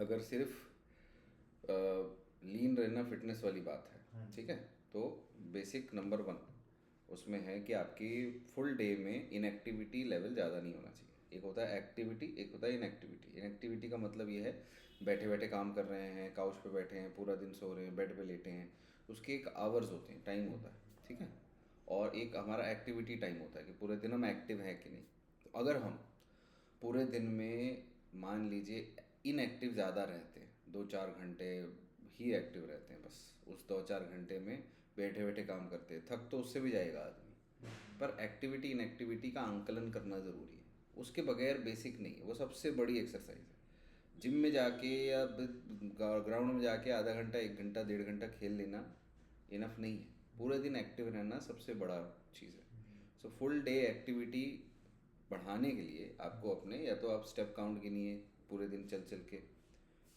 अगर सिर्फ लीन रहना फिटनेस वाली बात है, हाँ ठीक जी। है, तो बेसिक नंबर वन उसमें है कि आपकी फुल डे में इनएक्टिविटी लेवल ज़्यादा नहीं होना चाहिए। एक होता है एक्टिविटी, एक होता है इनएक्टिविटी। इनएक्टिविटी का मतलब ये है बैठे बैठे काम कर रहे हैं, काउच पे बैठे हैं, पूरा दिन सो रहे हैं, बेड पे लेटे हैं, उसके एक आवर्स होते हैं, टाइम होता है, ठीक है। और एक हमारा एक्टिविटी टाइम होता है कि पूरे दिन हम एक्टिव हैं कि नहीं। तो अगर हम पूरे दिन में मान लीजिए इनएक्टिव ज़्यादा रहते हैं, 2-4 घंटे ही एक्टिव रहते हैं बस, उस 2-4 घंटे में बैठे बैठे काम करते हैं, थक तो उससे भी जाएगा आदमी, पर एक्टिविटी इनएक्टिविटी का आंकलन करना ज़रूरी है। उसके बगैर बेसिक नहीं है, वो सबसे बड़ी एक्सरसाइज है। जिम में जाके या ग्राउंड में जाके आधा घंटा 1 घंटा 1.5 घंटा खेल लेना इनफ नहीं है। पूरे दिन एक्टिव रहना सबसे बड़ा चीज़ है। सो फुल डे एक्टिविटी बढ़ाने के लिए आपको अपने या तो आप स्टेप काउंट गिनिए पूरे दिन चल चल के,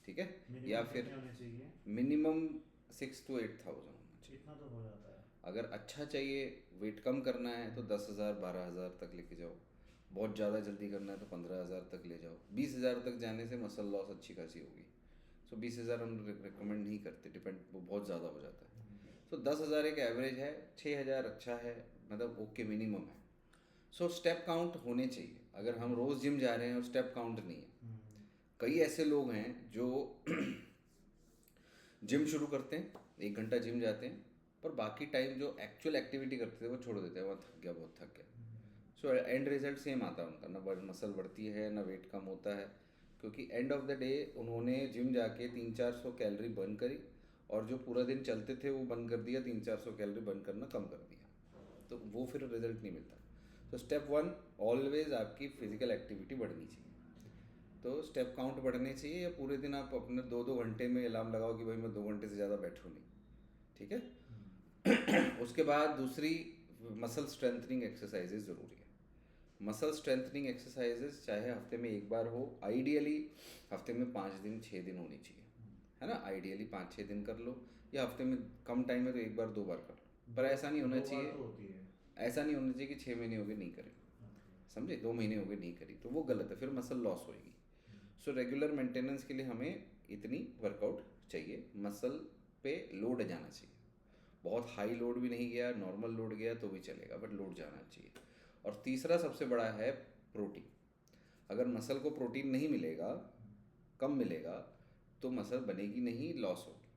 ठीक है, या मिनिमम फिर कितने होने चाहिए? मिनिमम 6 to 8 thousand होना चाहिए। इतना तो हो जाता है। अगर अच्छा चाहिए, वेट कम करना है तो 10,000 12,000 तक लेके जाओ। बहुत ज़्यादा जल्दी करना है तो 15,000 तक ले जाओ। 20,000 तक जाने से मसल लॉस अच्छी खासी होगी। सो 20,000 हम रिकमेंड नहीं करते, डिपेंड, वो बहुत ज़्यादा हो जाता है। सो 10,000 एक एवरेज है, 6,000 अच्छा है, मतलब ओके मिनिमम है। सो स्टेप काउंट होने चाहिए। अगर हम रोज़ जिम जा रहे हैं और स्टेप काउंट नहीं है, कई ऐसे लोग हैं जो जिम शुरू करते हैं, 1 घंटा जिम जाते हैं, पर बाकी टाइम जो एक्चुअल एक्टिविटी करते थे वो छोड़ देते हैं, वहाँ थक गया, बहुत थक गया। सो एंड रिजल्ट सेम आता है उनका, ना मसल बढ़ती है ना वेट कम होता है, क्योंकि एंड ऑफ द डे उन्होंने जिम जाके 300-400 कैलोरी बर्न करी, और जो पूरा दिन चलते थे वो बंद कर दिया, 300-400 कैलोरी बर्न करना कम कर दिया, तो वो फिर रिजल्ट नहीं मिलता। तो स्टेप वन, ऑलवेज आपकी फिजिकल एक्टिविटी बढ़नी चाहिए। तो स्टेप काउंट बढ़ने चाहिए, या पूरे दिन आप अपने 2-2 घंटे में अलार्म लगाओ कि भाई मैं 2 घंटे से ज़्यादा बैठूँ नहीं, ठीक है। उसके बाद दूसरी, मसल स्ट्रेंथनिंग एक्सरसाइजेज ज़रूरी है। मसल स्ट्रेंथनिंग एक्सरसाइजेज चाहे हफ्ते में एक बार हो, आइडियली हफ्ते में 5 दिन 6 दिन होनी चाहिए, है ना। आइडियली 5-6 दिन कर लो, या हफ्ते में कम टाइम है तो एक बार 2 बार कर लो, पर दो ऐसा नहीं होना दो बार चाहिए। तो होती है। ऐसा नहीं होना चाहिए कि 6 महीने हो गए नहीं करे, समझे, 2 महीने हो गए नहीं करी, तो वो गलत है, फिर मसल लॉस होएगी। सो रेगुलर मेंटेनेंस के लिए हमें इतनी वर्कआउट चाहिए, मसल पे लोड जाना चाहिए। बहुत हाई लोड भी नहीं गया, नॉर्मल लोड गया तो भी चलेगा, बट लोड जाना चाहिए। और तीसरा सबसे बड़ा है प्रोटीन। अगर मसल को प्रोटीन नहीं मिलेगा, कम मिलेगा, तो मसल बनेगी नहीं, लॉस होगी,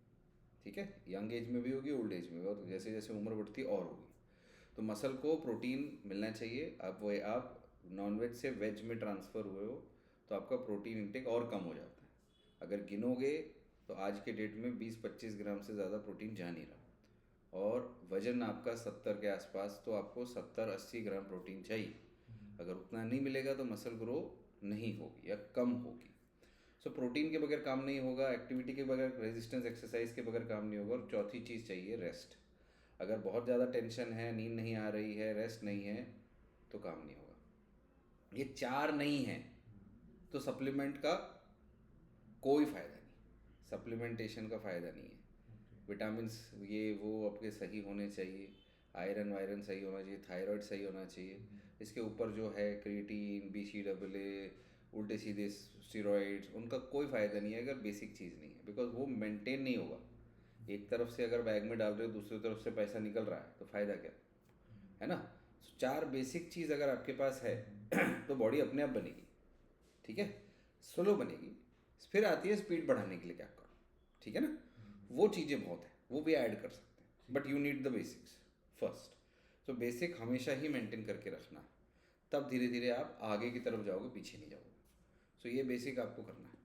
ठीक है। यंग एज में भी होगी, ओल्ड एज में भी, और जैसे जैसे उम्र बढ़ती और होगी। तो मसल को प्रोटीन मिलना चाहिए। आप नॉनवेज से वेज में ट्रांसफ़र हुए हो तो आपका प्रोटीन इंटेक और कम हो जाता है। अगर गिनोगे तो आज के डेट में 20-25 ग्राम से ज़्यादा प्रोटीन जा नहीं रहा, और वज़न आपका 70 के आसपास, तो आपको 70-80 ग्राम प्रोटीन चाहिए। अगर उतना नहीं मिलेगा तो मसल ग्रो नहीं होगी या कम होगी। सो प्रोटीन के बगैर काम नहीं होगा, एक्टिविटी के बगैर, रेजिस्टेंस एक्सरसाइज के बगैर काम नहीं होगा। और चौथी चीज़ चाहिए रेस्ट। अगर बहुत ज़्यादा टेंशन है, नींद नहीं आ रही है, रेस्ट नहीं है, तो काम नहीं होगा। ये चार नहीं है तो सप्लीमेंट का कोई फ़ायदा नहीं, सप्लीमेंटेशन का फ़ायदा नहीं है। विटामिन्स ये वो आपके सही होने चाहिए, आयरन वायरन सही होना चाहिए, थायराइड सही होना चाहिए। इसके ऊपर जो है क्रिएटिन, BCAA, उल्टे सीधे स्टेरॉइड्स, उनका कोई फ़ायदा नहीं है अगर बेसिक चीज़ नहीं है, बिकॉज वो मेंटेन नहीं होगा। एक तरफ से अगर बैग में डाल रहे हो, दूसरी तरफ से पैसा निकल रहा है, तो फ़ायदा क्या, है ना। So, चार बेसिक चीज़ अगर आपके पास है तो बॉडी अपने आप बनेगी, ठीक है, स्लो बनेगी। फिर आती है स्पीड बढ़ाने के लिए क्या करो, ठीक है ना। वो चीज़ें बहुत है, वो भी ऐड कर सकते हैं, but you need the basics first. तो बेसिक हमेशा ही मेंटेन करके रखना है, तब धीरे धीरे आप आगे की तरफ जाओगे, पीछे नहीं जाओगे। सो ये बेसिक आपको करना है।